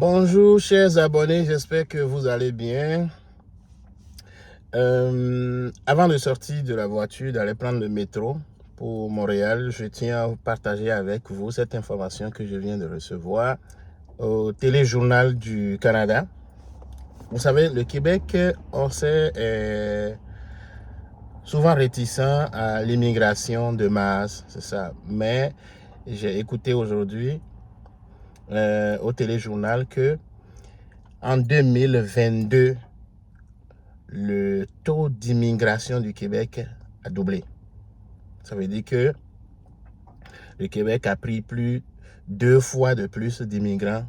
Bonjour chers abonnés, j'espère que vous allez bien. Avant de sortir de la voiture, d'aller prendre le métro pour Montréal, je tiens à partager avec vous cette information que je viens de recevoir au téléjournal du Canada. Vous savez, le Québec, on sait, est souvent réticent à l'immigration de masse, c'est ça. Mais j'ai écouté aujourd'hui au téléjournal que en 2022, le taux d'immigration du Québec a doublé. Ça veut dire que le Québec a pris plus 2 fois de plus d'immigrants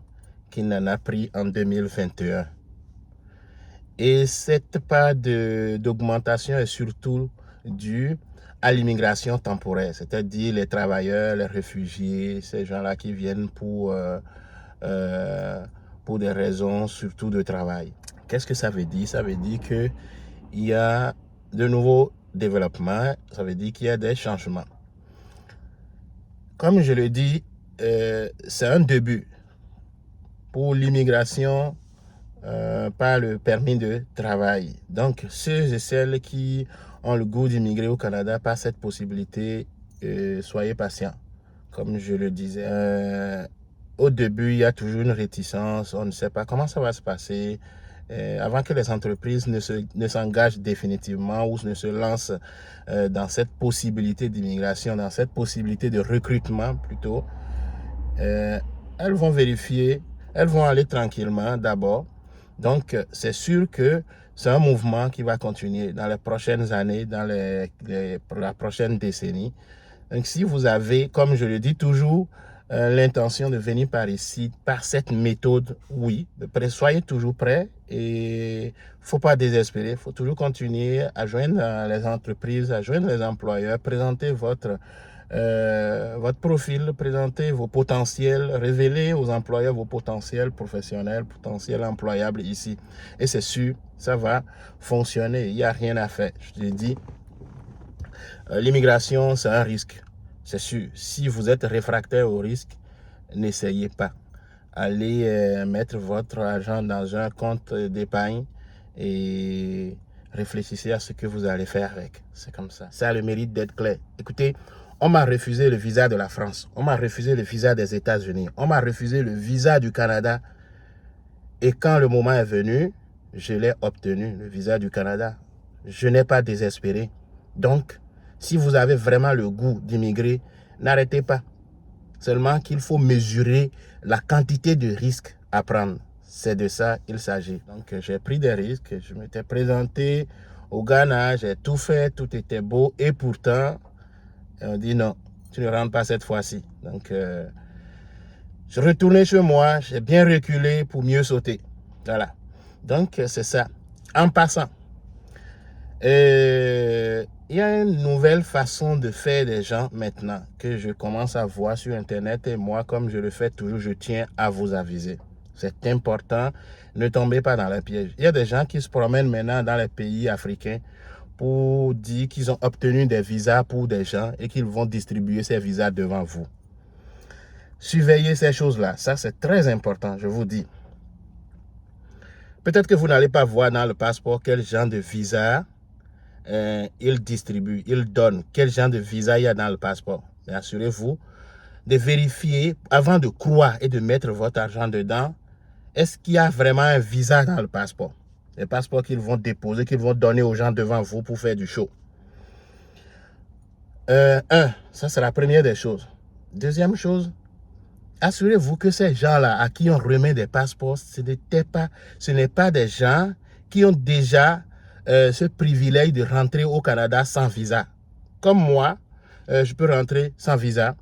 qu'il n'en a pris en 2021. Et cette part d'augmentation est surtout due à l'immigration temporaire, c'est-à-dire les travailleurs, les réfugiés, ces gens-là qui viennent pour des raisons surtout de travail. Qu'est-ce que ça veut dire? Ça veut dire qu'il y a de nouveaux développements, ça veut dire qu'il y a des changements. Comme je le dis, c'est un début pour l'immigration par le permis de travail. Donc, ceux et celles qui ont le goût d'immigrer au Canada par cette possibilité, soyez patients. Comme je le disais, au début, il y a toujours une réticence, on ne sait pas comment ça va se passer. Avant que les entreprises ne s'engagent définitivement ou ne se lancent dans cette possibilité d'immigration, dans cette possibilité de recrutement plutôt, elles vont vérifier, elles vont aller tranquillement d'abord. Donc, c'est sûr que c'est un mouvement qui va continuer dans les prochaines années, dans la prochaine décennie. Donc, si vous avez, comme je le dis toujours, l'intention de venir par ici, par cette méthode, oui, soyez toujours prêts et il ne faut pas désespérer. Il faut toujours continuer à joindre les entreprises, à joindre les employeurs, présenter votre profil, présenter vos potentiels, révéler aux employeurs vos potentiels professionnels, potentiels employables ici. Et c'est sûr, ça va fonctionner. Il n'y a rien à faire. Je te dis, l'immigration, c'est un risque. C'est sûr. Si vous êtes réfractaire au risque, n'essayez pas. Allez mettre votre argent dans un compte d'épargne et réfléchissez à ce que vous allez faire avec. C'est comme ça. Ça a le mérite d'être clair. Écoutez, on m'a refusé le visa de la France. On m'a refusé le visa des États-Unis. On m'a refusé le visa du Canada. Et quand le moment est venu, je l'ai obtenu, le visa du Canada. Je n'ai pas désespéré. Donc, si vous avez vraiment le goût d'immigrer, n'arrêtez pas. Seulement qu'il faut mesurer la quantité de risques à prendre. C'est de ça qu'il s'agit. Donc, j'ai pris des risques. Je m'étais présenté au Ghana. J'ai tout fait. Tout était beau. Et pourtant, on dit non, tu ne rentres pas cette fois-ci. Donc, je suis retourné chez moi. J'ai bien reculé pour mieux sauter. Voilà. Donc, c'est ça. En passant, il y a une nouvelle façon de faire des gens maintenant que je commence à voir sur Internet et moi, comme je le fais toujours, je tiens à vous aviser. C'est important, ne tombez pas dans le piège. Il y a des gens qui se promènent maintenant dans les pays africains pour dire qu'ils ont obtenu des visas pour des gens et qu'ils vont distribuer ces visas devant vous. Surveillez ces choses-là, ça c'est très important, je vous dis. Peut-être que vous n'allez pas voir dans le passeport quel genre de visa il distribue, il donne, quel genre de visa il y a dans le passeport. Mais assurez-vous de vérifier avant de croire et de mettre votre argent dedans, est-ce qu'il y a vraiment un visa dans le passeport? Les passeports qu'ils vont déposer, qu'ils vont donner aux gens devant vous pour faire du show. Ça c'est la première des choses. Deuxième chose, assurez-vous que ces gens-là à qui on remet des passeports, ce n'est pas des gens qui ont déjà ce privilège de rentrer au Canada sans visa. Comme moi, je peux rentrer sans visa.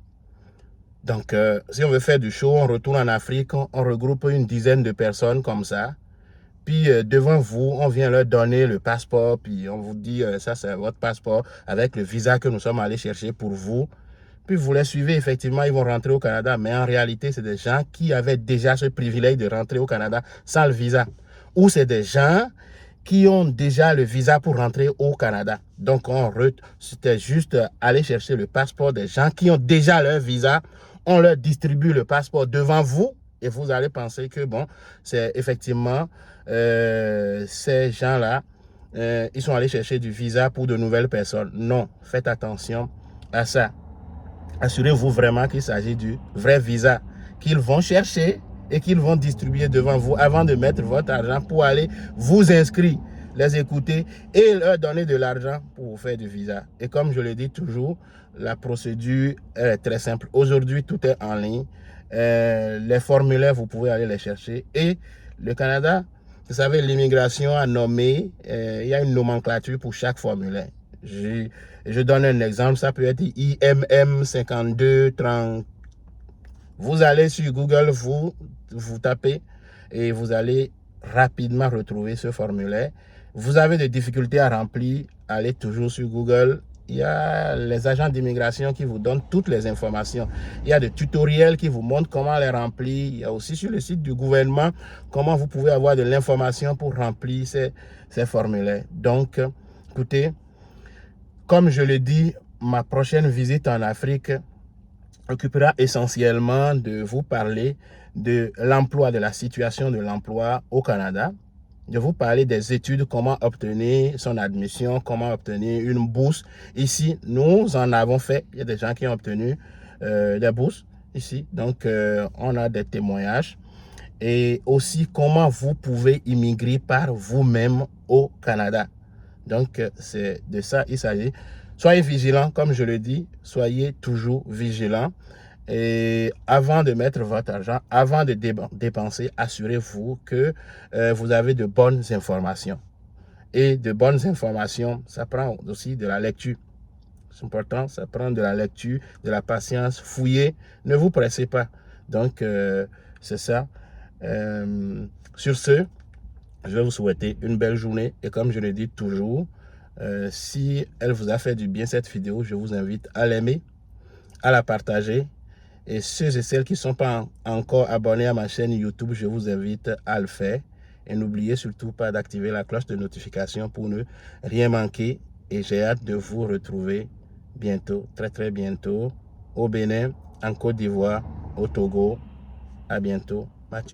Donc, si on veut faire du show, on retourne en Afrique, on regroupe une dizaine de personnes comme ça. Puis, devant vous, on vient leur donner le passeport. Puis, on vous dit, ça c'est votre passeport avec le visa que nous sommes allés chercher pour vous. Puis, vous les suivez, effectivement, ils vont rentrer au Canada. Mais en réalité, c'est des gens qui avaient déjà ce privilège de rentrer au Canada sans le visa. Ou c'est des gens qui ont déjà le visa pour rentrer au Canada. Donc, c'était juste aller chercher le passeport des gens qui ont déjà leur visa. On leur distribue le passeport devant vous Et vous allez penser que, bon, c'est effectivement ces gens-là, ils sont allés chercher du visa pour de nouvelles personnes. Non, faites attention à ça. Assurez-vous vraiment qu'il s'agit du vrai visa qu'ils vont chercher et qu'ils vont distribuer devant vous avant de mettre votre argent pour aller vous inscrire, les écouter et leur donner de l'argent pour vous faire du visa. Et comme je le dis toujours, la procédure est très simple. Aujourd'hui, tout est en ligne. Les formulaires, vous pouvez aller les chercher. Et le Canada, vous savez, l'immigration a nommé, il y a une nomenclature pour chaque formulaire. Je donne un exemple, ça peut être IMM 5230. Vous allez sur Google, vous tapez et vous allez rapidement retrouver ce formulaire. Vous avez des difficultés à remplir, allez toujours sur Google. Il y a les agents d'immigration qui vous donnent toutes les informations. Il y a des tutoriels qui vous montrent comment les remplir. Il y a aussi sur le site du gouvernement comment vous pouvez avoir de l'information pour remplir ces formulaires. Donc, écoutez, comme je le dis, ma prochaine visite en Afrique occupera essentiellement de vous parler de l'emploi, de la situation de l'emploi au Canada, de vous parler des études, comment obtenir son admission, comment obtenir une bourse. Ici, nous en avons fait. Il y a des gens qui ont obtenu des bourses ici. Donc, on a des témoignages. Et aussi, comment vous pouvez immigrer par vous-même au Canada. Donc, c'est de ça il s'agit. Soyez vigilants, comme je le dis, soyez toujours vigilants. Et avant de mettre votre argent, avant de dépenser, assurez-vous que vous avez de bonnes informations. Et de bonnes informations, ça prend aussi de la lecture. C'est important, ça prend de la lecture, de la patience, fouillez, ne vous pressez pas. Donc, c'est ça. Sur ce, je vais vous souhaiter une belle journée. Et comme je le dis toujours, si elle vous a fait du bien cette vidéo, je vous invite à l'aimer, à la partager. Et ceux et celles qui ne sont pas encore abonnés à ma chaîne YouTube, je vous invite à le faire. Et n'oubliez surtout pas d'activer la cloche de notification pour ne rien manquer. Et j'ai hâte de vous retrouver bientôt, très très bientôt, au Bénin, en Côte d'Ivoire, au Togo. À bientôt.